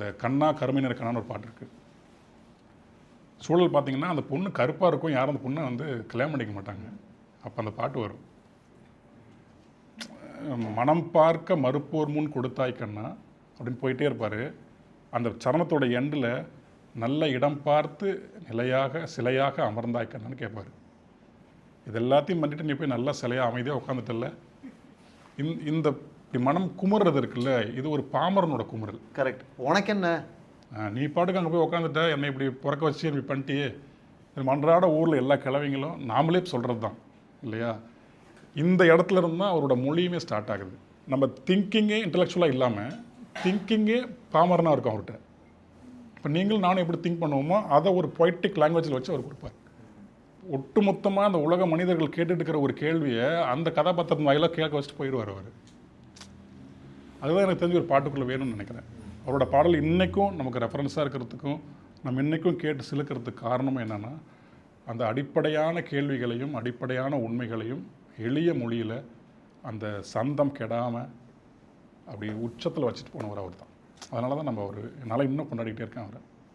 அந்த கண்ணா கருமையினர் கண்ணான்னு ஒரு பாட்டு இருக்குது. சூழல் பார்த்தீங்கன்னா அந்த பொண்ணு கருப்பாக இருக்கும், யாரும் அந்த பொண்ணை வந்து கல்யாணம் பண்ணிக்க மாட்டாங்க. அப்போ அந்த பாட்டு வரும், மனம் பார்க்க மறுப்போர் முன் கொடுத்தாய் கண்ணா அப்படின்னு போயிட்டே இருப்பார். அந்த சரணத்தோட எண்டில் நல்ல இடம் பார்த்து நிலையாக சிலையாக அமர்ந்தாய் கண்ணான்னு கேட்பார். இது எல்லாத்தையும் பண்ணிட்டு நீ போய் நல்லா சிலையாக அமைதியாக உட்காந்துட்டல. இந்த மனம் குமுறது இருக்குல்ல, இது ஒரு பாமரனோட குமுறல். கரெக்ட். உனக்கு என்ன, நீ பாட்டுக்கு அங்கே போய் உட்காந்துட்ட, என்னை இப்படி பிறக்க வச்சு இப்படி பண்ணிட்டியே. மன்றாட ஊரில் எல்லா கிழவிங்களும் நாமளே சொல்கிறது தான் இல்லையா? இந்த இடத்துல இருந்து தான் அவரோட மொழியுமே ஸ்டார்ட் ஆகுது. நம்ம திங்கிங்கே இன்டலெக்சுவலாக இல்லாமல் திங்கிங்கே பாமரனாக இருக்கும் அவர்கிட்ட. இப்போ நீங்களும் நானும் எப்படி திங்க் பண்ணுவோமோ அதை ஒரு பொய்டிக் லாங்குவேஜில் வச்சு அவர் கொடுப்பார். ஒட்டுமொத்தமாக அந்த உலக மனிதர்கள் கேட்டுட்டு இருக்கிற ஒரு கேள்வியை அந்த கதாபாத்திரத்தின் வாயிலாக கேட்க வச்சுட்டு போயிடுவார் அவர். அதுதான் எனக்கு தெரிஞ்ச ஒரு பாட்டுக்குள்ளே வேணும்னு நினைக்கிறேன். அவரோட பாடல் இன்றைக்கும் நமக்கு ரெஃபரன்ஸாக இருக்கிறதுக்கும் நம்ம இன்றைக்கும் கேட்டு சிலுக்கிறதுக்கு காரணம் என்னென்னா, அந்த அடிப்படையான கேள்விகளையும் அடிப்படையான உண்மைகளையும் எளிய மொழியில் அந்த சந்தம் கெடாமல் அப்படி உச்சத்தில் வச்சுட்டு போனவர் அவர் தான். அதனால தான் நம்ம என்னால் இன்னும் கொண்டாடிக்கிட்டே இருக்கேன் அவரை.